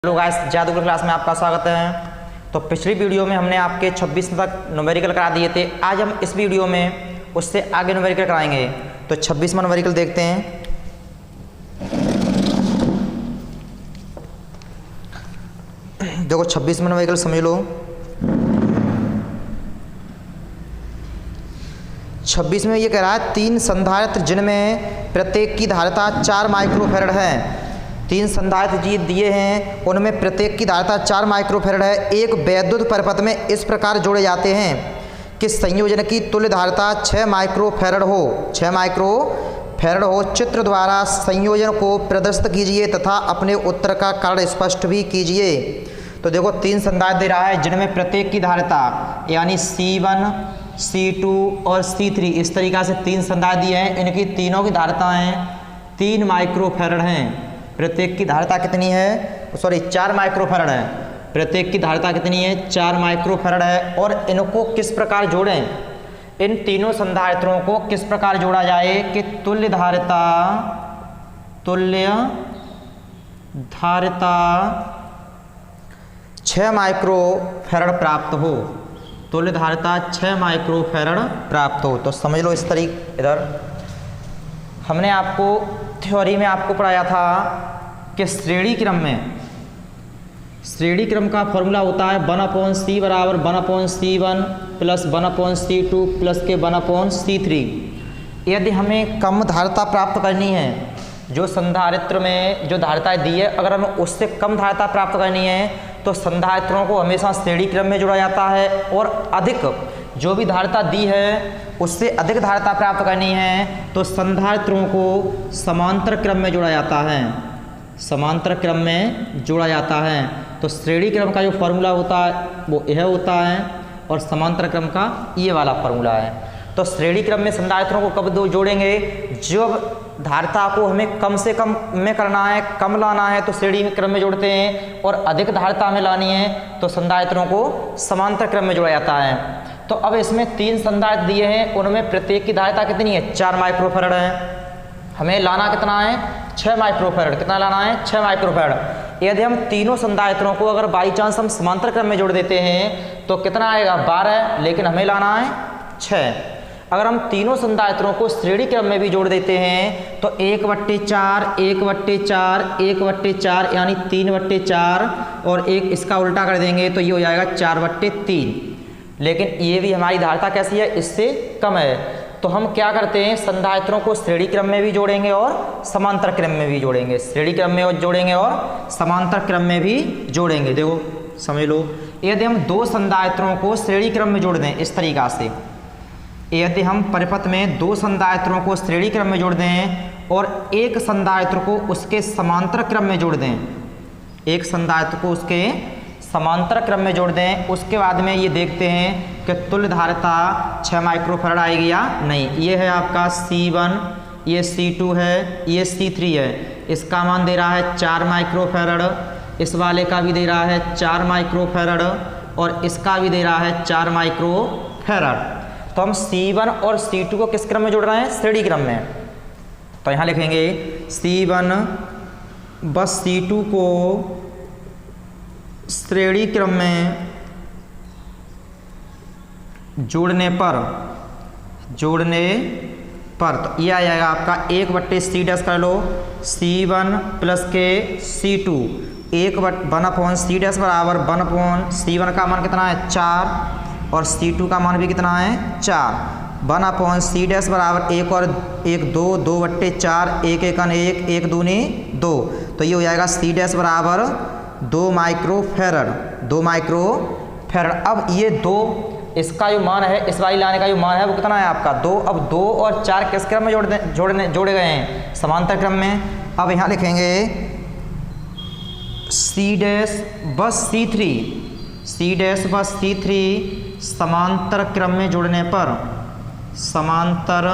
Hello guys, जादूगर class में आपका स्वागत है। तो पिछली वीडियो में हमने आपके 26 तक न्यूमेरिकल करा दिए थे। आज हम इस वीडियो में उससे आगे न्यूमेरिकल कराएंगे। तो 26वां न्यूमेरिकल देखते हैं। देखो 26वां न्यूमेरिकल समझ लो। 26 में ये कह रहा है 3 संधारित्र जिनमें प्रत्येक की धारिता 4 माइक्रोफैरड है। 3 संधारित्र जी दिए हैं, उनमें प्रत्येक की धारिता 4 माइक्रोफैरड है। एक वैद्युत परिपथ में इस प्रकार जोड़े जाते हैं कि संयोजन की तुल्य धारिता 6 माइक्रोफैरड हो। 6 माइक्रोफैरड हो। चित्र द्वारा संयोजन को प्रदर्शित कीजिए तथा अपने उत्तर का कारण स्पष्ट भी कीजिए। तो देखो 3 संधारित्र दे रहा है जिनमें प्रत्येक की धारिता यानी C1, C2 और C3 इस तरीक़ा से 3 संधारित्र दिए हैं। इनकी तीनों की धारिताएँ 3 माइक्रोफैरड हैं। प्रत्येक की धारिता कितनी है? 4 माइक्रोफैरड है। प्रत्येक की धारिता कितनी है? 4 माइक्रोफैरड है। और इनको किस प्रकार जोड़ें? इन तीनों संधारित्रों को किस प्रकार जोड़ा जाए कि तुल्य धारिता 6 माइक्रोफैरड प्राप्त हो। तुल्य धारिता 6 माइक्रोफैरड प्राप्त हो। तो समझ लो इस तरीके। इधर हमने आपको थ्योरी में आपको पढ़ाया था कि श्रेणी क्रम का फॉर्मूला होता है 1/c बराबर 1/c1 प्लस 1/c2 प्लस के 1/c3। यदि हमें कम धारिता प्राप्त करनी है, जो संधारित्र में जो धारिताएं दी है, अगर हमें उससे कम धारिता प्राप्त करनी है तो संधारित्रों को हमेशा श्रेणी क्रम में जोड़ा जाता है। और अधिक जो भी धारिता दी है उससे अधिक धारिता प्राप्त करनी है तो संधारित्रों को समांतर क्रम में जोड़ा जाता है। समांतर क्रम में जोड़ा जाता है। तो श्रेणी क्रम का जो फॉर्मूला होता है वो यह होता है और समांतर क्रम का ये वाला फॉर्मूला है। तो श्रेणी क्रम में संधारित्रों को कब जोड़ेंगे? जब धारिता को हमें कम से कम में करना है, कम लाना है तो श्रेणी क्रम में जोड़ते हैं, और अधिक धारिता में लानी है तो संधारित्रों को समांतर क्रम में जोड़ा जाता है। तो अब इसमें 3 संधारित्र दिए हैं, उनमें प्रत्येक की धारिता कितनी है? 4 माइक्रोफैरड है। हमें लाना कितना है? 6 माइक्रोफैरड। कितना लाना है? 6 माइक्रोफैरड। यदि हम तीनों संधारित्रों को अगर बाई चांस हम समांतर क्रम में जोड़ देते हैं तो कितना आएगा? 12, लेकिन हमें लाना है 6। अगर हम तीनों संधारित्रों को श्रेणी क्रम में भी जोड़ देते हैं तो 1/4, 1/4, 1/4 यानी 3/4, और एक इसका उल्टा कर देंगे तो ये हो जाएगा 4/3। लेकिन ये भी हमारी धारिता कैसी है? इससे कम है। तो हम क्या करते हैं? संधारित्रों को श्रेणी क्रम में भी जोड़ेंगे और समांतर क्रम में भी जोड़ेंगे। श्रेणी क्रम में जोड़ेंगे और समांतर क्रम में भी जोड़ेंगे। देखो समझ लो, यदि हम 2 संधारित्रों को श्रेणी क्रम में जोड़ दें इस तरीक़ा से, यदि हम परिपथ में 2 संधारित्रों को श्रेणी क्रम में जोड़ दें और एक संधारित्र को उसके समांतर क्रम में जोड़ दें, एक संधारित्र को उसके समांतर क्रम में जोड़ दें, उसके बाद में ये देखते हैं कि तुल्य धारिता 6 माइक्रोफैरड आएगी या नहीं। ये है आपका C1, ये C2 है, ये C3 है। इसका मान दे रहा है 4 माइक्रोफैरड, इस वाले का भी दे रहा है 4 माइक्रोफैरड, और इसका भी दे रहा है 4 माइक्रोफैरड। तो हम C1 और C2 को किस क्रम में जोड़ रहे हैं? श्रेणी क्रम में। तो यहाँ लिखेंगे C1 बस C2 को श्रेणी क्रम में जोड़ने पर तो ये आ जाएगा आपका 1/c डैश कर लो। C1 प्लस के C2 1/c डैश बराबर 1/c1 का मान कितना है? 4, और C2 का मान भी कितना है? 4। 1/c डैश बराबर 1 और 1 2, 2/4, 1 1 1, 1 दूनी 2। तो ये हो जाएगा C डैश बराबर 2 माइक्रोफैरड। 2 माइक्रोफैरड। अब ये 2 इसका जो मान है, इस वाली लाने का जो मान है वो कितना है आपका? 2। अब 2 और 4 किस क्रम में जोड़े गए हैं? समांतर क्रम में। अब यहाँ लिखेंगे C डैश बस C3 समांतर क्रम में जोड़ने पर, समांतर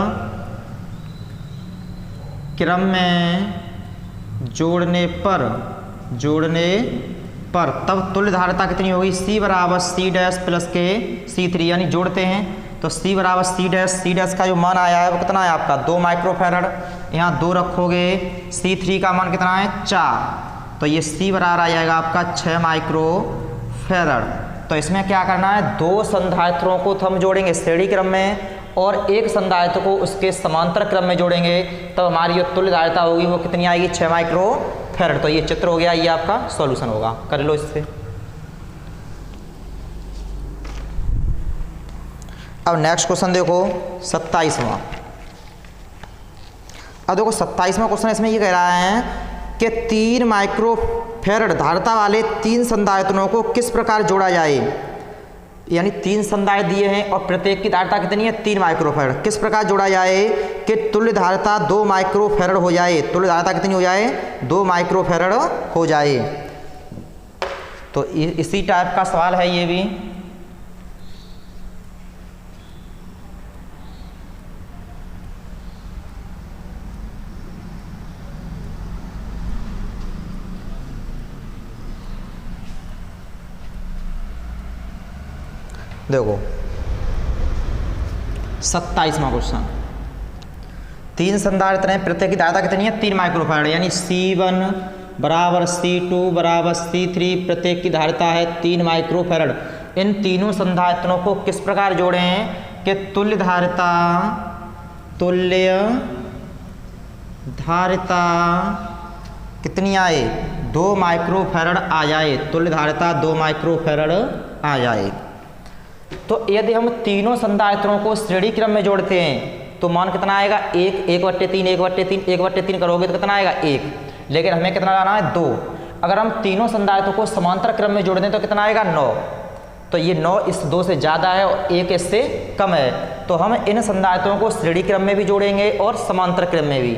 क्रम में जोड़ने पर तब तुल्य धारिता कितनी होगी? C बराबर C डैश प्लस के C3, यानी जोड़ते हैं तो C बराबर C डैश का जो मान आया है वो कितना है आपका? 2 माइक्रोफैरड। यहाँ 2 रखोगे, C3 का मान कितना है? 4। तो ये C बराबर आ जाएगा आपका 6 माइक्रोफैरड। तो इसमें क्या करना है, दो संधारित्रों को तो हम जोड़ेंगे श्रेणी क्रम में और एक संधारित्र को उसके समांतर क्रम में जोड़ेंगे, तो हमारी जो तुल्य धारिता होगी वो कितनी आएगी, 6 माइक्रोफैरड। तो ये चित्र हो गया, ये आपका सॉल्यूशन होगा, कर लो इससे। अब नेक्स्ट क्वेश्चन देखो 27वां। अब देखो 27वां क्वेश्चन इसमें ये कह रहा है कि 3 माइक्रोफैरड धारिता वाले 3 संधारित्रों को किस प्रकार जोड़ा जाए। यानी 3 संधारित्र दिए हैं और प्रत्येक की धारिता कितनी है, 3 माइक्रोफैरड। किस प्रकार जोड़ा जाए कि तुल्य धारिता 2 माइक्रोफैरड हो जाए। तुल्य धारिता कितनी हो जाए, 2 माइक्रोफैरड हो जाए। तो इसी टाइप का सवाल है ये भी। देखो 27वां क्वेश्चन, 3 संधारित्र हैं, प्रत्येक की धारिता कितनी है, 3 माइक्रोफैरड। यानी C1 बराबर C2 बराबर C3, प्रत्येक की धारिता है 3 माइक्रोफैरड। इन तीनों संधारित्रों को किस प्रकार जोड़े हैं कि तुल्य धारिता कितनी आए, 2 माइक्रोफैरड आ जाए। तुल्य धारिता 2 माइक्रोफैरड आ जाए। तो यदि हम तीनों संधारित्रों को श्रेणी क्रम में जोड़ते हैं तो मान कितना आएगा, 1, 1/3, 1/3, 1/3 करोगे तो कितना आएगा, 1। लेकिन हमें कितना लाना है, 2। अगर हम तीनों संधारित्रों को समांतर क्रम में जोड़ दें तो कितना आएगा, 9। तो ये 9 इस 2 से ज़्यादा है और 1 इससे कम है। तो हम इन संधारित्रों को श्रेणी क्रम में भी जोड़ेंगे और समांतर क्रम में भी।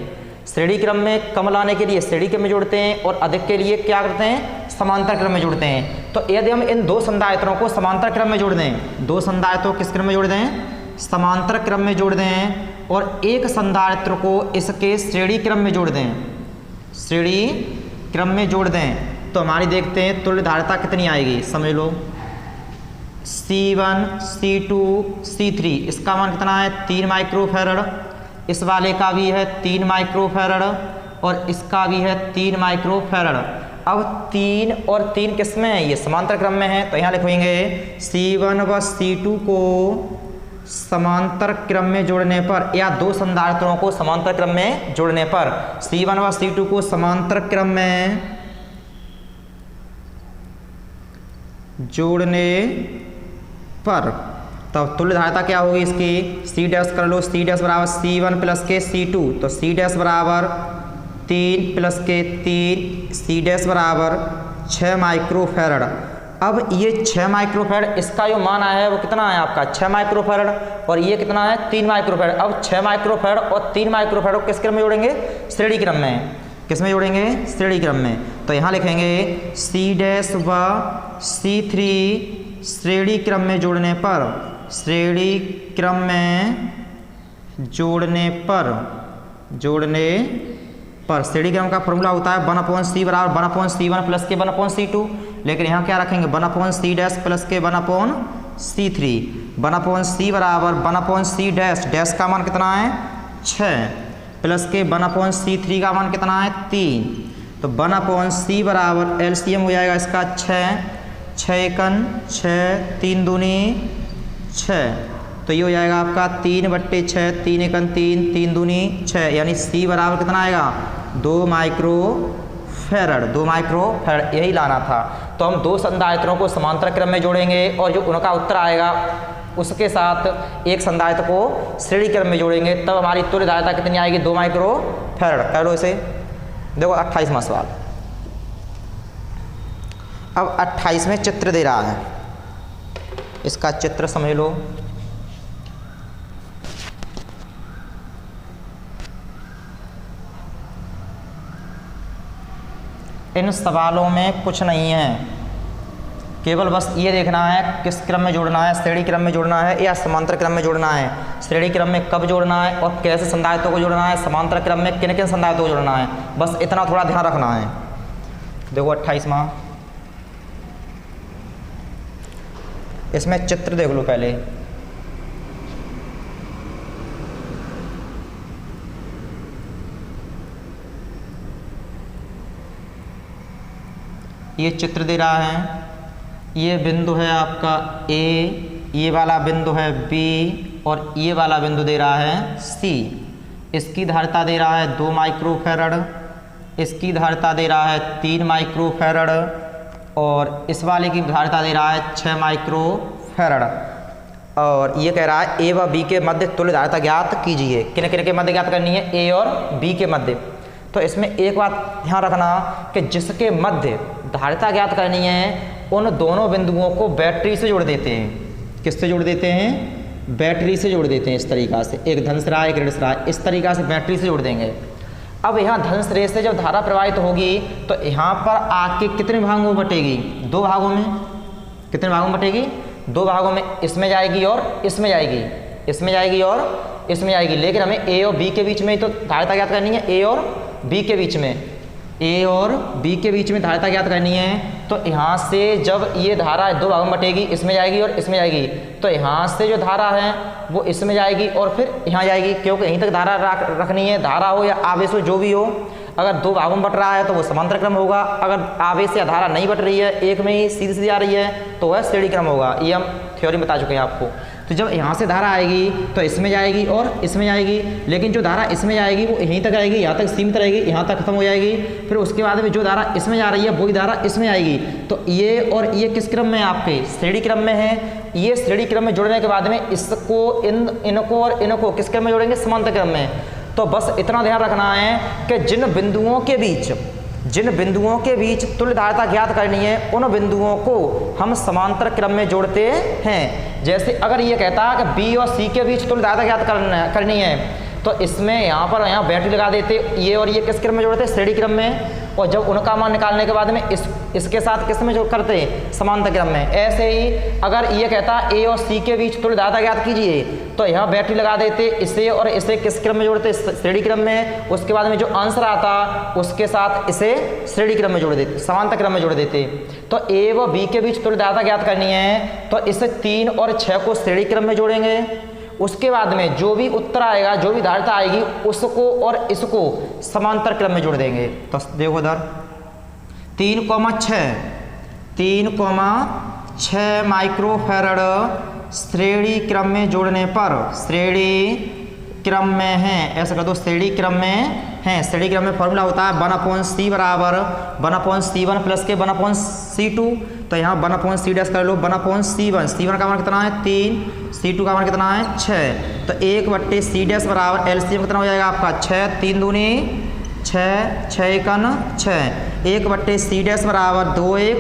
श्रेणी क्रम में कम लाने के लिए श्रेणी क्रम में जोड़ते हैं और अधिक के लिए क्या करते हैं, समांतर क्रम में जोड़ते हैं। तो यदि हम इन 2 संधारित्रों को समांतर क्रम में जोड़ दें, 2 संधारित्रों को किस क्रम में जोड़ दें, समांतर क्रम में जोड़ दें, और एक संधारित्र को इसके श्रेणी क्रम में जोड़ दें, श्रेणी क्रम में जोड़ दें, तो हमारी देखते हैं तुल्य धारिता कितनी आएगी। समझ लो C1 C2 C3, इसका मान कितना है, 3 माइक्रोफैरड। इस वाले का भी है 3 माइक्रोफैरड और इसका भी है 3 माइक्रोफैरड। अब 3 और 3 किस में है, ये समांतर क्रम में है। तो यहाँ लिखेंगे C1 व C2 को समांतर क्रम में जोड़ने पर, या 2 संधारित्रों को समांतर क्रम में जोड़ने पर, C1 व C2 को समांतर क्रम में जोड़ने पर, तब तुल्य धारिता क्या होगी इसकी, C डैश कर लो, C डैश बराबर C1 प्लस के C2, तो C डैश बराबर 3 प्लस के 3, C डैश बराबर 6 माइक्रोफैरड। अब ये 6 माइक्रोफैरड, इसका जो मान आया है वो कितना है आपका, 6 माइक्रोफैरड, और ये कितना है, 3 माइक्रोफैरड। अब 6 माइक्रोफैरड और 3 माइक्रोफैरड को किस क्रम में जोड़ेंगे, श्रेणी क्रम में। किस में जोड़ेंगे, श्रेणी क्रम में। तो यहाँ लिखेंगे C डैश व C3 श्रेणी क्रम में जोड़ने पर, श्रेणी क्रम में जोड़ने पर श्रेणी क्रम का फॉर्मूला होता है 1/C बराबर 1/C1 प्लस के 1/C2। लेकिन यहाँ क्या रखेंगे, 1/C डैश प्लस के 1/C3। 1/C बराबर 1/C डैश, डैश का मान कितना है, 6, प्लस के 1/C3 का मान कितना है, 3। तो 1/C बराबर LCM हो जाएगा इसका 6, 6 एकन 6, 3 दूनी 6, तो ये हो जाएगा आपका 3/6, 3 एकन 3, 3 दूनी 6, यानी C बराबर कितना आएगा, 2 माइक्रोफैरड। 2 माइक्रोफैरड यही लाना था। तो हम 2 संधारित्रों को समांतर क्रम में जोड़ेंगे और जो उनका उत्तर आएगा उसके साथ एक संधारित्र को श्रेणी क्रम में जोड़ेंगे, तब हमारी तुल्य धारिता कितनी आएगी, 2 माइक्रोफैरड। कर लो इसे। देखो 28वां सवाल। अब 28 में चित्र दे रहा है, इसका चित्र समझ लो। इन सवालों में कुछ नहीं है, केवल बस ये देखना है किस क्रम में जोड़ना है, श्रेणी क्रम में जोड़ना है या समांतर क्रम में जोड़ना है, श्रेणी क्रम में कब जोड़ना है और कैसे संधारित्रों को जोड़ना है, समांतर क्रम में किन किन संधारित्रों को जोड़ना है, बस इतना थोड़ा ध्यान रखना है। देखो 28वां, इसमें चित्र देख लो पहले। ये चित्र दे रहा है, ये बिंदु है आपका ए, ये वाला बिंदु है बी और ये वाला बिंदु दे रहा है सी। इसकी धारिता दे रहा है 2 माइक्रोफैरड, इसकी धारिता दे रहा है 3 माइक्रोफैरड और इस वाले की धारिता दे रहा है 6 माइक्रोफैरड। और ये कह रहा है ए व बी के मध्य तुल्य धारिता ज्ञात कीजिए। किन किन के मध्य ज्ञात करनी है? ए और बी के मध्य। तो इसमें एक बात ध्यान रखना कि जिसके मध्य धारिता ज्ञात करनी है उन दोनों बिंदुओं को बैटरी से जोड़ देते हैं। किससे जोड़ देते हैं? बैटरी से जोड़ देते हैं। इस तरीक़ा से, एक धनुष रहा है एक ऋण रहा है, इस तरीक़ा से बैटरी से जोड़ देंगे। अब यहाँ धनुष रेखा से जब धारा प्रवाहित होगी तो यहाँ पर आके कितने भागों में बटेगी? 2 भागों में। कितने भागों में बटेगी? 2 भागों में। इसमें जाएगी और इसमें जाएगी, इसमें जाएगी और इसमें जाएगी। लेकिन हमें ए और बी के बीच में तो धारिता ज्ञात करनी है, ए और बी के बीच में, ए और बी के बीच में धारिता ज्ञात करनी है। तो यहाँ से जब ये धारा 2 भागों में बटेगी, इसमें जाएगी और इसमें जाएगी, तो यहाँ से जो धारा है वो इसमें जाएगी और फिर यहाँ जाएगी, क्योंकि यहीं तक धारा रखनी है। धारा हो या आवेश हो, जो भी हो, अगर 2 भागों में बट रहा है तो वो समांतर क्रम होगा। अगर आवेश या धारा नहीं बट रही है, एक में ही सीधी सीधी आ रही है, तो वह श्रेणी क्रम होगा। ये हम थ्योरी बता चुके हैं आपको। तो जब यहाँ से धारा आएगी तो इसमें जाएगी और इसमें जाएगी, लेकिन जो धारा इसमें जाएगी वो यहीं तक आएगी, यहाँ तक सीमित रहेगी, यहाँ तक खत्म हो जाएगी। फिर उसके बाद में जो धारा इसमें जा रही है वही धारा इसमें आएगी। तो ये और ये किस क्रम में? आपके श्रेणी क्रम में है। ये श्रेणी क्रम में जोड़ने के बाद में इसको इनको और इनको किस क्रम में जोड़ेंगे? समांतर क्रम में। तो बस इतना ध्यान रखना है कि जिन बिंदुओं के बीच तुल्य धारिता ज्ञात करनी है उन बिंदुओं को हम समांतर क्रम में जोड़ते हैं। जैसे अगर ये कहता है कि बी और सी के बीच तुल्य धारिता ज्ञात करनी है, तो इसमें यहाँ बैटरी लगा देते, ये और ये किस क्रम में जोड़ते? श्रेणी क्रम में। और जब उनका मान निकालने के बाद में इसके साथ किस में जोड़ करते? समांतर क्रम में। ऐसे ही अगर ये कहता ए और सी के बीच तुल्य धारिता ज्ञात कीजिए, तो यहाँ बैटरी लगा देते, इसे और इसे किस क्रम में जोड़ते? श्रेणी क्रम में। उसके बाद में जो आंसर आता उसके साथ इसे श्रेणी क्रम में जोड़ देते, समांतर क्रम में जोड़ देते। तो ए व बी के बीच तुल्य धारिता ज्ञात करनी है, तो इसे 3 और 6 को श्रेणी क्रम में जोड़ेंगे। उसके बाद में जो भी उत्तर आएगा, जो भी धारिता आएगी, उसको और इसको समांतर क्रम में जोड़ देंगे। तो देखो इधर 3,6 माइक्रोफैरड श्रेणी क्रम में जोड़ने पर, श्रेणी क्रम में है, ऐसा कर दो, श्रेणी क्रम में है। श्रेणी क्रम में फॉर्मूला होता है 1/c बराबर 1/c1 प्लस के 1/c2। तो यहाँ 1/c डैश कर लो, 1/c1। c1 का मान कितना है? 3, c2 का मान कितना है? 6। तो 1/c डैश बराबर एलसीएम कितना हो जाएगा आपका? 6, 3 दूनी 6, 6 एकन 6। 1/c डैश बराबर 2, 1,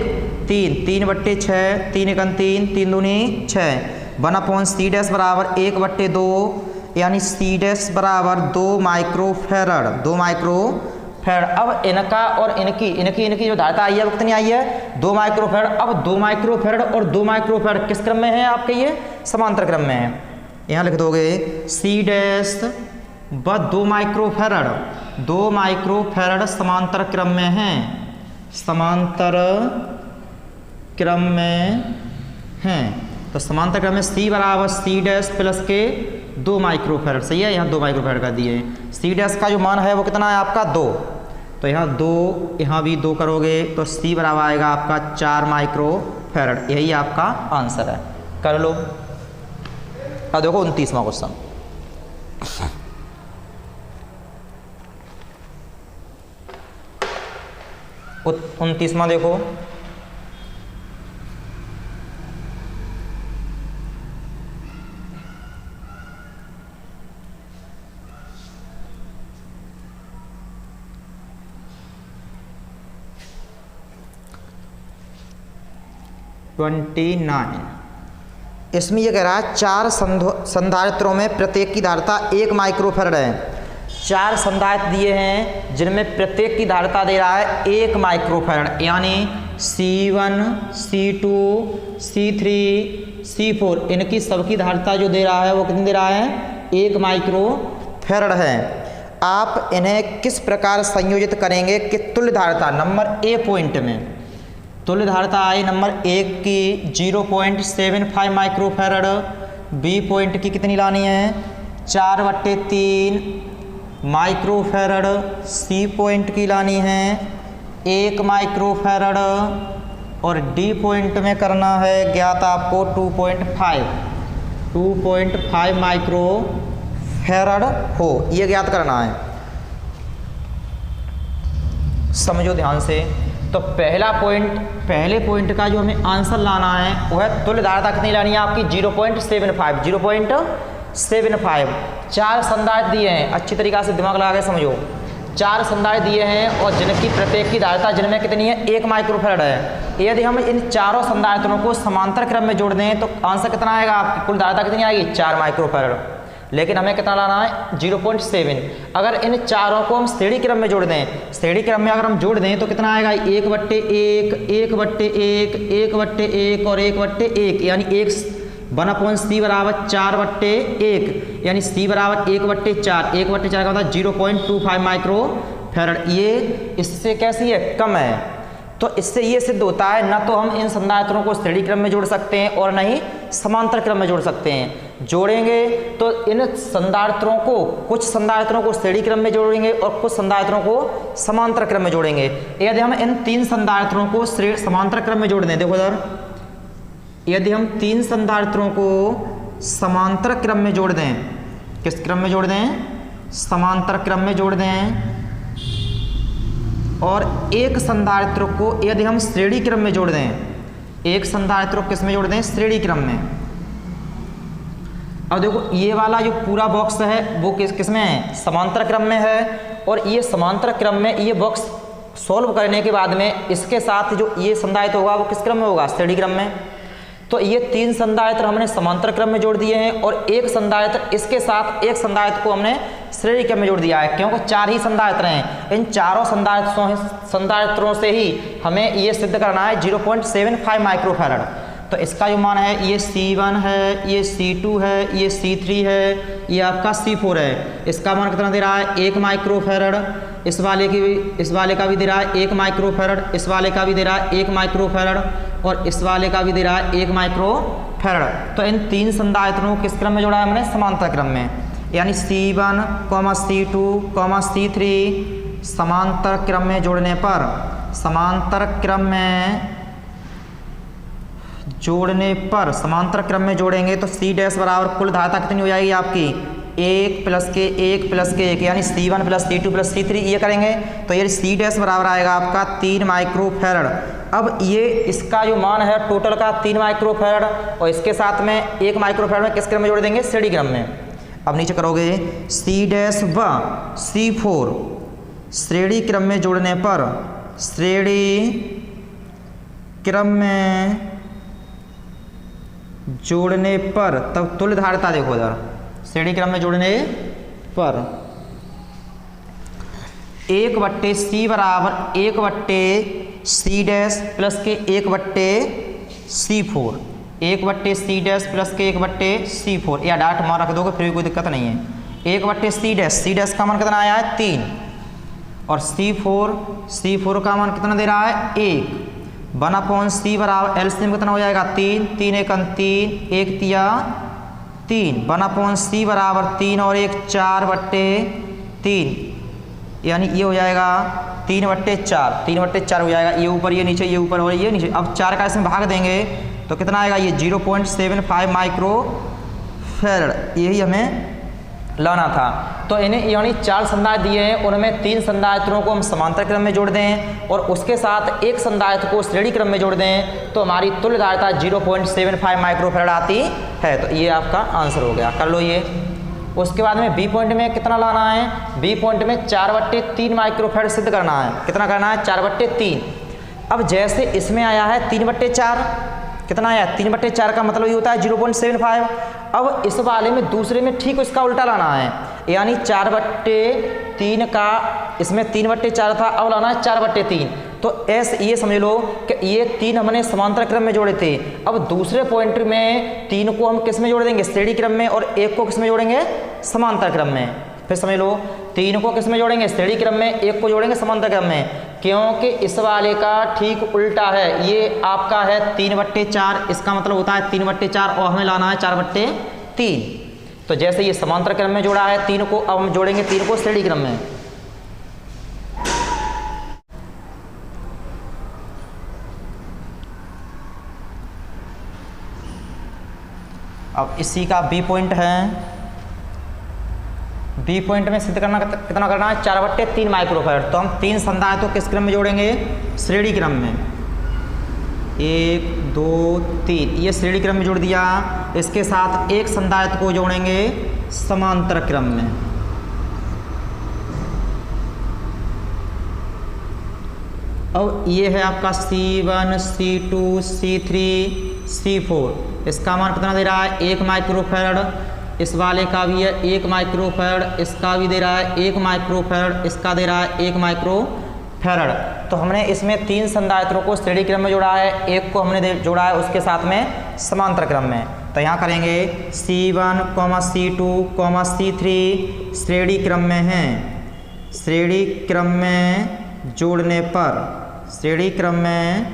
3, 3/6, 3 एकन 3, 3 दूनी 6। 1/c डैश बराबर 1/2, यानी सी डैश बराबर 2 माइक्रोफैरड, 2 माइक्रोफैरड। अब इनका और इनकी जो धारिता आई है वो कितनी आई है? 2 माइक्रोफैरड। अब 2 माइक्रोफैरड और 2 माइक्रोफैरड किस क्रम में है आपके? ये समांतर क्रम में है। यहाँ लिख दोगे सी डैश व 2 माइक्रोफैरड, 2 माइक्रोफैरड समांतर क्रम में है, समांतर क्रम में है। तो समांतर क्रम में सी बराबर सी डैश प्लस के 2 माइक्रोफैरड। सही है, यहाँ 2 माइक्रोफैरड कर दिए। सी डैश का जो मान है वो कितना है आपका? 2। तो यहाँ 2, यहाँ भी 2 करोगे तो सी बराबर आएगा आपका 4 माइक्रोफैरड। यही आपका आंसर है। कर लो। अब देखो 29वां क्वेश्चन। 29वां देखो, इसमें यह कह रहा है 4 संधारित्रों में प्रत्येक की धारिता 1 माइक्रोफैरड है। 4 संधारित्र दिए हैं जिनमें प्रत्येक की धारिता दे रहा है 1 माइक्रोफैरड, यानी C1, C2, C3, C4, इनकी सबकी धारिता जो दे रहा है वो कितनी दे रहा है? 1 माइक्रोफैरड है। आप इन्हें किस प्रकार संयोजित करेंगे कि तुल्य धारिता नंबर ए पॉइंट में, तुल्य धारिता आई नंबर 1 की 0.75 माइक्रोफैरड, बी पॉइंट की कितनी लानी है? 4/3 माइक्रोफैरड, सी पॉइंट की लानी है 1 माइक्रोफैरड और डी पॉइंट में करना है ज्ञात आपको 2.5 माइक्रोफैरड हो, ये ज्ञात करना है। समझो ध्यान से। तो पहले पॉइंट का जो हमें आंसर लाना है वो है तुल्य धारिता कितनी लानी है आपकी 0.75। 4 संधारित्र दिए हैं, अच्छी तरीक़ा से दिमाग लगा के समझो। 4 संधारित्र दिए हैं और जिनकी प्रत्येक की धारिता जिनमें कितनी है 1 माइक्रोफैरड है। यदि हम इन चारों संधारित्रों को समांतर क्रम में जोड़ दें तो आंसर कितना आएगा आपकी कुल धारिता कितनी आएगी 4 माइक्रोफैरड। लेकिन हमें कितना लाना है 0.7। अगर इन चारों को हम श्रेणी क्रम में जोड़ दें, श्रेणी क्रम में अगर हम जोड़ दें तो कितना आएगा 1/1, 1/1, 1/1 और 1/1, यानी 1/c बराबर 4/1, यानी c बराबर 1/4। 1/4 का मतलब 0.25 माइक्रोफैरड। ये इससे कैसी है कम है। तो इससे ये सिद्ध होता है ना तो हम इन संधारित्रों को श्रेणी क्रम में जोड़ सकते हैं और ना ही समांतर क्रम में जोड़ सकते हैं। जोड़ेंगे तो इन संधारित्रों को, कुछ संधारित्रों को श्रेणी क्रम में जोड़ेंगे और कुछ संधारित्रों को समांतर क्रम में जोड़ेंगे। यदि हम इन 3 संधारित्रों को समांतर क्रम में जोड़ दें, देखो इधर, यदि हम 3 संधारित्रों को समांतर क्रम में जोड़ दें, किस क्रम में जोड़ दें समांतर क्रम में जोड़ दें, और एक संधारित्र को यदि हम श्रेणी क्रम में जोड़ दें, एक संधारित्र को किस में जोड़ दें श्रेणी क्रम में। अब देखो ये वाला जो पूरा बॉक्स है वो किस में है समांतर क्रम में है, और ये समांतर क्रम में ये बॉक्स सॉल्व करने के बाद में इसके साथ जो ये संधारित्र होगा वो किस क्रम में होगा श्रेणी क्रम में। तो ये 3 संधारित्र हमने समांतर क्रम में जोड़ दिए हैं और एक संधारित्र इसके साथ एक संधारित्र को हमने श्रेणी क्रम में जोड़ दिया है, क्योंकि 4 ही संधारित्र हैं। इन चारों संधारित्रों से ही हमें ये सिद्ध करना है 0.75 माइक्रोफैरड। तो इसका जो मान है ये C1 है, ये C2 है, ये C3 है, ये आपका C4 है। इसका मान कितना दे रहा है 1 माइक्रोफैरड। इस वाले का भी दे रहा है 1 माइक्रोफैरड, इस वाले का भी दे रहा है 1 माइक्रोफैरड और इस वाले का भी दे रहा है 1 माइक्रोफैरड। तो इन 3 संधारित्रों को किस क्रम में जोड़ा है हमने समांतर क्रम में, यानी C1, C2, C3 समांतर क्रम में जोड़ने पर, समांतर क्रम में जोड़ेंगे तो C डैश बराबर कुल धारिता कितनी हो जाएगी आपकी 1 + के 1 + के 1, यानी C1 + C2 + C3 ये करेंगे तो ये C डैश बराबर आएगा आपका 3 माइक्रोफैरड। अब ये इसका जो मान है टोटल का 3 माइक्रोफैरड और इसके साथ में 1 माइक्रोफैरड में किस क्रम में जोड़ देंगे श्रेणी क्रम में। अब नीचे करोगे C डैश व C4 श्रेणी क्रम में जोड़ने पर, श्रेणी क्रम में जोड़ने पर तब तुल्य धारिता देखो इधर, श्रेणी क्रम में जोड़ने पर 1/c बराबर 1/c डैश प्लस के 1/c4, 1/c डैश प्लस के 1/c4, या डाट मान रख दोगे फिर भी कोई दिक्कत नहीं है। 1/c डैश का मान कितना आया है 3 और C4 का मान कितना दे रहा है 1। 1/c बराबर एलसीएम कितना हो जाएगा 3, 3 × 3, 1 × 3, 1/c बराबर 3 और 1 4/3, यानी ये हो जाएगा 3/4 हो जाएगा। ये ऊपर ये नीचे, ये ऊपर और ये नीचे। अब 4 का इसमें भाग देंगे तो कितना आएगा ये 0.75 माइक्रोफैरड, यही हमें लाना था। तो इन्हें यानी 4 संधारित्र दिए हैं, उनमें 3 संधारित्रों को हम समांतर क्रम में जोड़ दें और उसके साथ एक संधारित्र को श्रेणी क्रम में जोड़ दें तो हमारी तुल्य धारिता 0.75 माइक्रोफैरड आती है। तो ये आपका आंसर हो गया, कर लो ये। उसके बाद में बी पॉइंट में कितना लाना है, बी पॉइंट में 4/3 माइक्रोफैरड सिद्ध करना है। कितना करना है 4/3। अब जैसे इसमें आया है 3/4, कितना आया 3/4 का मतलब ये होता है 0.75। अब इस वाले में दूसरे में ठीक इसका उल्टा लाना है, यानी 4/3 का इसमें 3/4 था, अब लाना है 4/3। तो ऐसे ये समझ लो कि ये 3 हमने समांतर क्रम में जोड़े थे। अब दूसरे पॉइंट में 3 को हम किस में जोड़ देंगे श्रेणी क्रम में और 1 को किस में जोड़ेंगे समांतर क्रम में। फिर समझ लो 3 को किस में जोड़ेंगे श्रेणी क्रम में, 1 को जोड़ेंगे समांतर क्रम में, क्योंकि इस वाले का ठीक उल्टा है। ये आपका है 3/4, इसका मतलब होता है 3/4 और हमें लाना है 4/3। तो जैसे ये समांतर क्रम में जोड़ा है 3 को, अब हम जोड़ेंगे 3 को श्रेणी क्रम में। अब इसी का बी पॉइंट है, बी पॉइंट में सिद्ध करना कितना करना है, 4/3 माइक्रोफैराड। तो हम 3 संधारित्र किस क्रम में जोड़ेंगे, श्रेणी क्रम में, 1 2 3, ये श्रेणी क्रम में जोड़ दिया। इसके साथ एक संधारित्र को जोड़ेंगे समांतर क्रम में। अब ये है आपका C1 C2 C3 C4, इसका मान कितना दे रहा है, 1 माइक्रोफैराड। इस वाले का भी है 1 माइक्रोफैराड, इसका भी दे रहा है 1 माइक्रोफैराड, इसका दे रहा है 1 माइक्रोफैराड। तो हमने इसमें 3 संधारित्रों को श्रेणी क्रम में जोड़ा है, एक को हमने जोड़ा है उसके साथ में समांतर क्रम में। तो यहाँ करेंगे C1, C2, C3 श्रेणी क्रम में हैं, श्रेणी क्रम में जोड़ने पर, श्रेणी क्रम में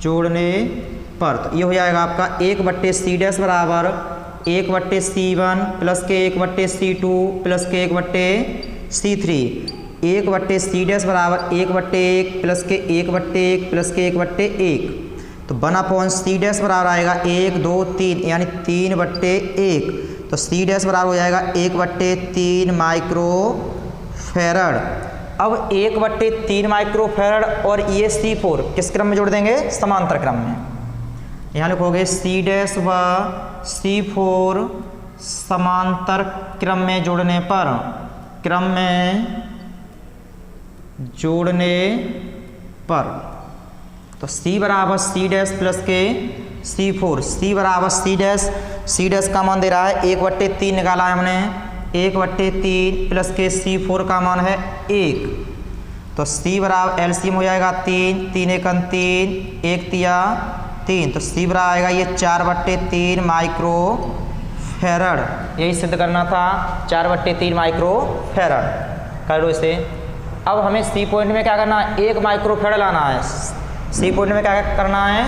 जोड़ने पर तो ये हो जाएगा आपका 1/C' बराबर 1/C1 प्लस के 1/C2 प्लस के 1/C3, 1/C' बराबर 1/1 प्लस के 1/1 प्लस के 1/1। तो 1/C' बराबर आएगा 1 2 3 यानी 3/1। तो C' बराबर हो जाएगा 1/3 माइक्रोफैराड। अब 1/3 माइक्रोफैराड और ये C4 किस क्रम में जोड़ देंगे, समांतर क्रम में। यहाँ लिखोगे C' व C4 समांतर क्रम में जोड़ने पर, क्रम में जोड़ने पर तो C बराबर C' प्लस के C4, C बराबर C' का मान दे रहा है 1/3 निकाला है हमने, 1/3 प्लस के C4 का मान है 1। तो C बराबर एलसीएम हो जाएगा 3, 3 × 3, 1 तिया 3। तो C बराबर आएगा ये 4/3 माइक्रोफैराड। यही सिद्ध करना था, 4/3 माइक्रोफैराड। कर लो इसे। अब हमें C पॉइंट में क्या करना है, 1 माइक्रोफैराड लाना है। C पॉइंट में क्या करना है,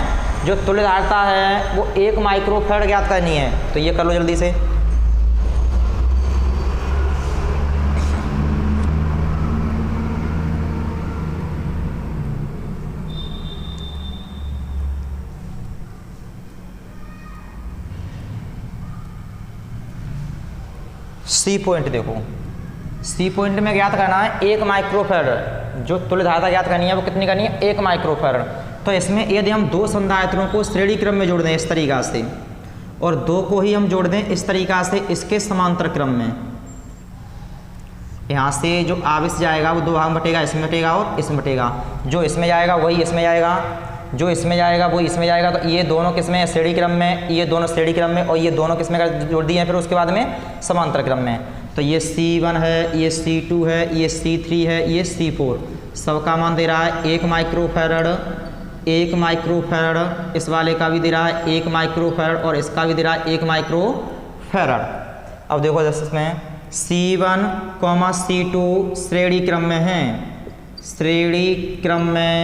जो तुल्यधारिता है वो 1 माइक्रोफैराड ज्ञात करनी है। तो ये कर लो जल्दी से। C पॉइंट देखो, C पॉइंट में ज्ञात करना है 1 माइक्रोफैराड, जो तुल्यधारिता ज्ञात करनी है वो कितनी करनी है, 1 माइक्रोफैराड। तो इसमें यदि हम 2 संधारित्रों को श्रेणी क्रम में जोड़ दें इस तरीका से, और 2 को ही हम जोड़ दें इस तरीका से इसके समांतर क्रम में, यहाँ से जो आवेश जाएगा वो 2 भाग में बटेगा, इसमें बटेगा और इसमें बटेगा। जो इसमें जाएगा वही इसमें जाएगा, जो इसमें जाएगा वो इसमें जाएगा। तो ये दोनों किसमें, श्रेणी क्रम में, ये दोनों श्रेणी क्रम में, और ये दोनों किसमें जोड़ दिए हैं फिर उसके बाद में समांतर क्रम में। तो ये C1 है, ये C2 है, ये C3 है, ये C4, सबका मान दे रहा है 1 माइक्रोफैराड, 1 माइक्रोफैराड। इस वाले का भी दे रहा है 1 माइक्रोफैराड और इसका भी दे रहा है 1 माइक्रोफैराड। अब देखो जैसे इसमें C1, C2 श्रेणी क्रम में हैं, श्रेणी क्रम में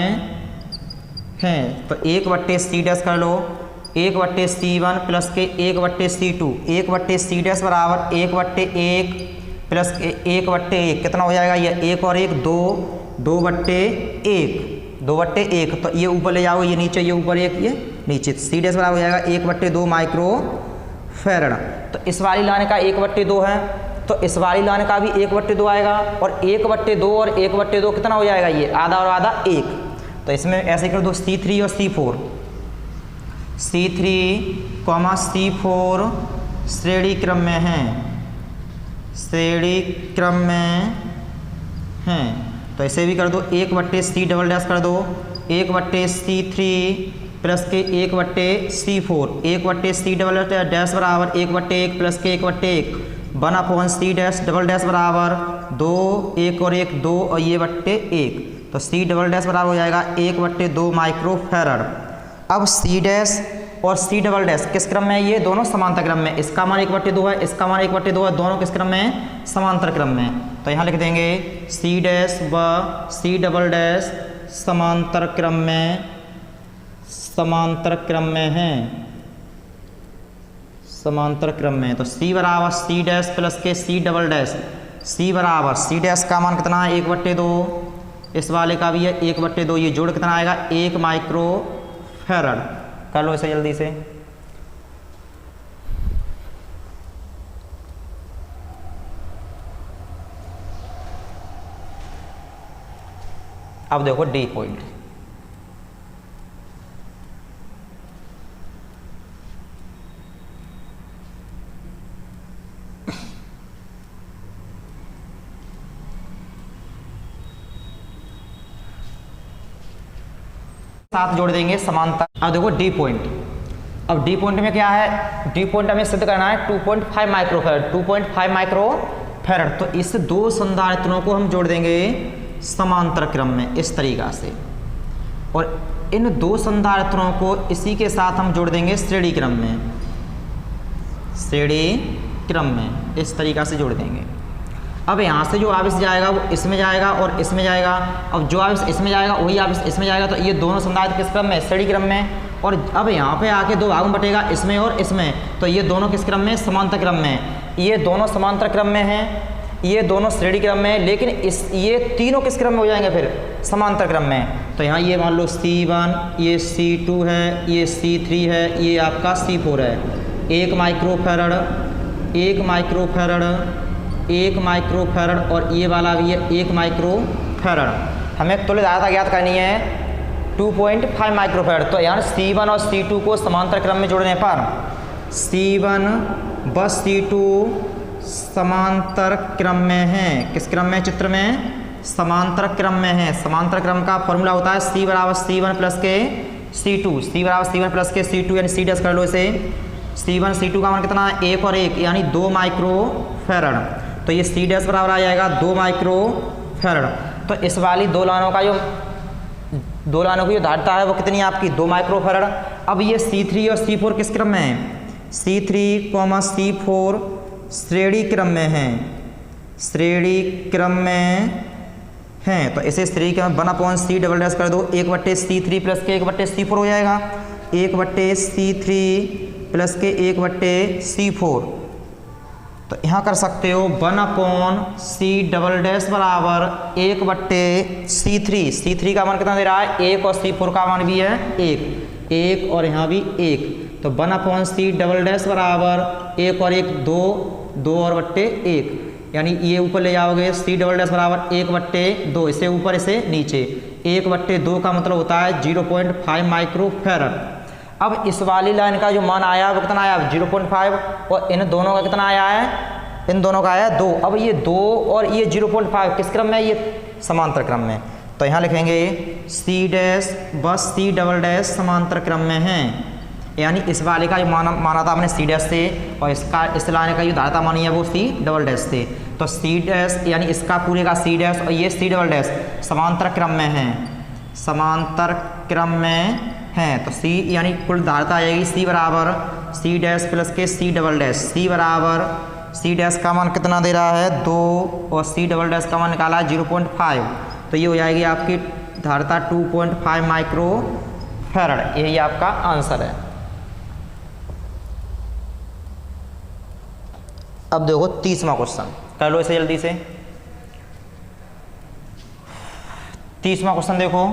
हैं। तो 1/C' कर लो, 1/C1 प्लस के 1/C2, 1/C' बराबर 1/1 प्लस के 1/1 कितना हो जाएगा, ये 1 और 1 2, 2/1, 2/1। तो ये ऊपर ले जाओ, ये नीचे, ये ऊपर 1 ये नीचे। C' बराबर हो जाएगा 1/2 माइक्रोफैराड। तो इस वाली लाने का 1/2 है, तो इस वाली लाने का भी 1/2 आएगा, और 1/2 और 1/2 कितना हो जाएगा, ये आधा और आधा 1। तो इसमें ऐसे कर दो C3 और C4, C3, C4 श्रेणी क्रम में हैं, श्रेणी क्रम में हैं। तो ऐसे भी कर दो, 1/C" कर दो, 1/C3 प्लस के 1/C4, 1/C" बराबर 1/1 प्लस के 1/1, 1/C' बराबर 2, 1 और 1 2 और ये 1/1। तो C" बराबर हो जाएगा 1/2 माइक्रोफैराड। अब C' और C" किस क्रम में है, ये दोनों समांतर क्रम में। इसका मान 1/2 है, इसका मान 1/2 है, दोनों किस क्रम में है, समांतर क्रम में। तो यहाँ लिख देंगे C' व C" समांतर क्रम में, समांतर क्रम में हैं, समांतर क्रम में। तो C बराबर C' प्लस के C', C बराबर C' का मान कितना है, 1/2, इस वाले का भी है 1/2, ये जोड़ कितना आएगा, 1 माइक्रोफैराड। कर लो इसे जल्दी से। अब देखो डी पॉइंट, साथ जोड़ देंगे समांतर। अब देखो डी पॉइंट, अब डी पॉइंट में क्या है, डी पॉइंट हमें सिद्ध करना है 2.5 माइक्रोफैरड, 2.5 माइक्रोफैरड। तो इस दो संधारित्रों को हम जोड़ देंगे समांतर क्रम में इस तरीका से, और इन दो संधारित्रों को इसी के साथ हम जोड़ देंगे श्रेणी क्रम में, श्रेणी क्रम में इस तरीका से जोड़ देंगे। अब यहाँ से जो आवेश जाएगा वो इसमें जाएगा और इसमें जाएगा। अब जो आवेश इसमें जाएगा वही आवेश इसमें जाएगा, तो ये दोनों संधारित्र किस क्रम में, श्रेणी क्रम में। और अब यहाँ पे आके दो भागों में बटेगा, इसमें और इसमें, तो ये दोनों किस क्रम में, समांतर क्रम में। ये दोनों समांतर क्रम में हैं, ये दोनों श्रेणी क्रम में, लेकिन ये तीनों किस क्रम में हो जाएंगे फिर, समांतर क्रम में। तो यहाँ ये मान लो C1, ये C2 है, ये C3 है, ये आपका C4 है। 1 माइक्रोफैरड, 1 माइक्रोफैरड, 1 माइक्रोफैरड, और ये वाला भी है 1 माइक्रोफैरड। हमें तुल्य धारिता ज्ञात करनी है 2.5 माइक्रोफैरड। तो यहाँ C1 और C2 को समांतर क्रम में जोड़ने पर C1 व C2 समांतर क्रम में हैं। किस क्रम में, चित्र में समांतर क्रम में है। समांतर क्रम का फॉर्मूला होता है C बराबर C1 प्लस के C2, C बराबर C1 प्लस के C2, यानी C डैश कर लो इसे। C1 C2 का मान कितना है, 1 और 1 यानी 2 माइक्रोफैरड। तो ये C डैश बराबर आ जाएगा 2 माइक्रोफैरड। तो इस वाली दो लाइनों की जो धारिता है वो कितनी है आपकी, 2 माइक्रोफैरड। अब ये C3 और C4 किस क्रम में है, C3, C4 श्रेणी क्रम में हैं, श्रेणी क्रम में हैं। तो इसे श्रेणी क्रम 1/C डबल डैश कर दो, 1/C3 प्लस के 1/C4 हो जाएगा, 1/C3 प्लस के 1/C4। तो यहाँ कर सकते हो 1/C डबल डैश बराबर 1/C3। C3 का मान कितना दे रहा है, 1, और C4 का मान भी है 1 और यहाँ भी 1। तो 1/C डबल डैश बराबर 1 और 1 2 और बट्टे 1, यानी ये ऊपर ले जाओगे C डबल डैश बराबर 1/2, इसे ऊपर इसे नीचे। 1/2 का मतलब होता है 0.5 माइक्रोफैरड। अब इस वाली लाइन का जो मान आया वो कितना आया, 0.5, और इन दोनों का कितना आया है, इन दोनों का आया 2। अब ये 2 और ये 0.5 किस क्रम में, ये समांतर क्रम में। तो यहाँ लिखेंगे C डैश व C डबल डैश समांतर क्रम में हैं, यानी इस वाले का जो माना था हमने C डैश से, और इसका इस लाइन का जो धारिता मानी है वो C डबल डैश से। तो C डैश यानी इसका पूरे का C डैश और ये C डबल डैश समांतर क्रम में हैं, समांतर क्रम में हैं। तो C यानी कुल धारिता आ जाएगी C बराबर C डैश प्लस के C डबल डैश। C बराबर C डैश का मान कितना दे रहा है, 2, और C डबल डैश का मान निकाला है 0.5। तो ये हो जाएगी आपकी धारिता 2.5 माइक्रोफैरड। यही आपका आंसर है। अब देखो 30वां क्वेश्चन, कर लो इसे जल्दी से। 30वां क्वेश्चन देखो,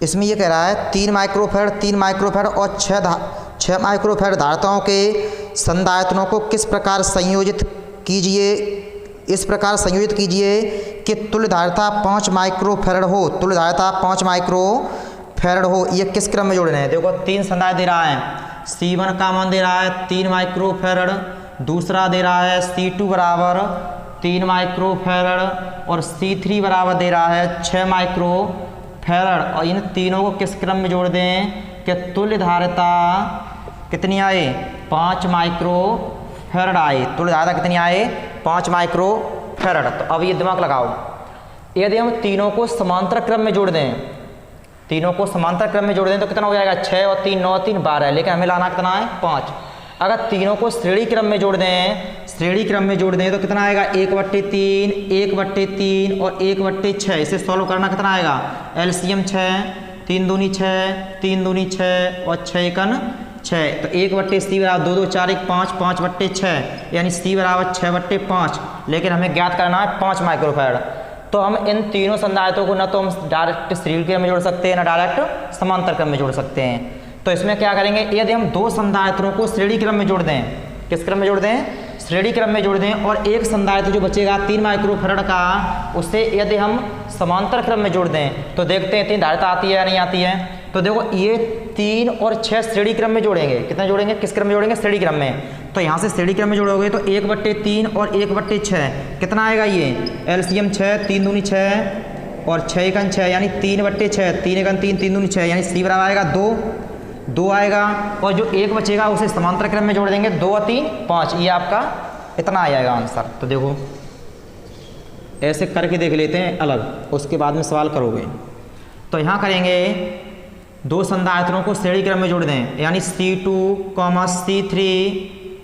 इसमें ये कह रहा है 3 माइक्रोफैरड, 3 माइक्रोफैरड और 6 माइक्रोफैरड धारिताओं के संधारित्रों को किस प्रकार संयोजित कीजिए, इस प्रकार संयोजित कीजिए कि तुल्य धारिता 5 माइक्रोफैरड हो, तुल्य धारिता 5 माइक्रोफैरड हो। ये किस क्रम में जोड़ने हैं, देखो 3 संधारित्र दे रहा है। C1 का मान दे रहा है 3 माइक्रोफैरड, दूसरा दे रहा है C2 बराबर 3 माइक्रोफैरड, और C3 बराबर दे रहा है 6 माइक्रोफैरड। और इन तीनों को किस क्रम में जोड़ दें कि तुल्य धारिता कितनी आए, 5 माइक्रोफैरड आए। तुल्य धारिता कितनी आए, 5 माइक्रोफैरड। तो अब ये दिमाग लगाओ, यदि हम तीनों को समांतर क्रम में जोड़ दें, तीनों को समांतर क्रम में जोड़ दें तो कितना हो जाएगा, 6 और 3 9 3 12, लेकिन हमें लाना कितना है, 5। अगर तीनों को श्रेणी क्रम में जोड़ दें, श्रेणी क्रम में जोड़ दें तो कितना आएगा, 1/3, 1/3 और 1/6। इसे सॉल्व करना कितना आएगा, एलसीएम 6, 3 दूनी 6, 3 दूनी 6 और 6 एकन 6, तो 1/C बराबर 2 2 4 1 5, 5/6 यानी C बराबर 6/5, लेकिन हमें ज्ञात करना है 5 माइक्रोफैराड। तो हम इन तीनों संधारित्रों को ना तो हम डायरेक्ट श्रेणी क्रम में जोड़ सकते हैं, ना डायरेक्ट समांतर क्रम में जोड़ सकते हैं। तो इसमें क्या करेंगे, यदि हम दो संधारित्रों को श्रेणी क्रम में जोड़ दें, किस क्रम में जोड़ दें, श्रेणी क्रम में जोड़ दें, और एक संधारित्र जो बचेगा 3 माइक्रोफैराड का, उसे यदि हम समांतर क्रम में जोड़ दें तो देखते हैं 3 धारिता आती है या नहीं आती है। तो देखो ये 3 और 6 श्रेणी क्रम में जोड़ेंगे, कितना जोड़ेंगे, किस क्रम में जोड़ेंगे, श्रेणी क्रम में। तो यहाँ से श्रेणी क्रम में जोड़ोगे तो 1/3 और 1/6 कितना आएगा, ये एलसीएम 6, 3 दूनी 6 और 6 एकन 6 यानी 3/6, 3 एकन 3, 3 दूनी 6 यानी C बराबर आएगा 2 आएगा, और जो 1 बचेगा उसे समांतर क्रम में जोड़ देंगे, 2 और 3 5, ये आपका इतना आ जाएगा आंसर। तो देखो ऐसे करके देख लेते हैं अलग, उसके बाद में सवाल करोगे। तो यहाँ करेंगे, दो संधारित्रों को श्रेणी क्रम में जोड़ दें, यानी C2, C3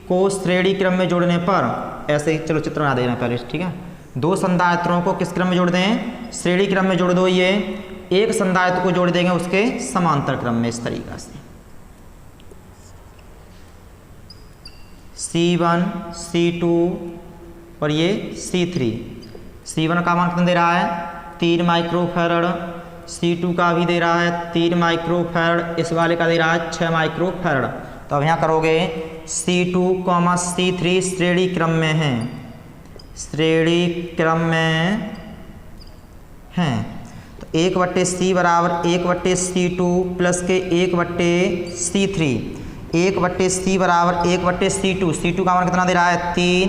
को श्रेणी क्रम में जोड़ने पर ऐसे, चलो चित्र बना देना पहले, ठीक है। दो संधारित्रों को किस क्रम में जोड़ दें, श्रेणी क्रम में जोड़ दो। ये एक संधारित्र को जोड़ देंगे उसके समांतर क्रम में, इस तरीका से C1, C2 और ये C3। C1 का मान कितना दे रहा है, 3 माइक्रोफैराड, C2 का भी दे रहा है 3 माइक्रोफैराड, इस वाले का दे रहा है 6 माइक्रोफैराड। तो अब यहाँ करोगे C2, C3 श्रेणी क्रम में हैं, श्रेणी क्रम में हैं। तो 1/C बराबर 1/C2 प्लस के 1/C3, 1/C बराबर 1/C2, C2 का मान कितना दे रहा है 3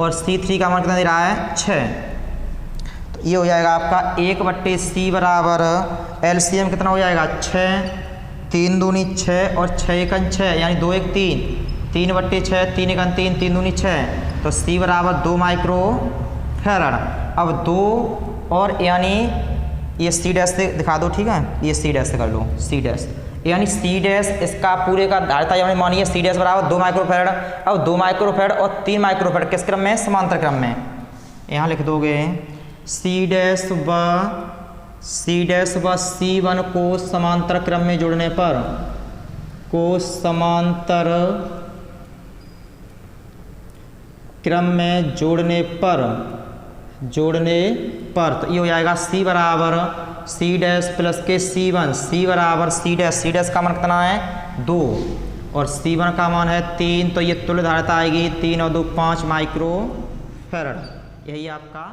और C3 का मान कितना दे रहा है 6। तो ये हो जाएगा आपका 1/C बराबर एलसीएम कितना हो जाएगा 6, 3 दूनी 6 और 6 एकन 6 यानी 2 1 3, 3/6, 3 एकन 3, 3 दूनी 6, तो C बराबर 2 माइक्रोफैराड। अब 2 और यानी ये C डैश से दिखा दो, ठीक है, ये C डैश से कर लो, C डैश यानी C डैश इसका पूरे का धारिता यानी मानिए C डैश बराबर 2 माइक्रोफैराड। अब 2 माइक्रोफैराड और 3 माइक्रोफैराड किस क्रम में, समांतर क्रम में। यहाँ लिख दोगे C डैश व C1 को समांतर क्रम में जोड़ने पर, को समांतर क्रम में जोड़ने पर तो ये हो जाएगा C बराबर C डैश प्लस के C1, C बराबर C डैश का मान कितना है 2 और C1 का मान है 3, तो ये तुल्य धारिता आएगी 3 और 2 5 माइक्रोफैराड। यही आपका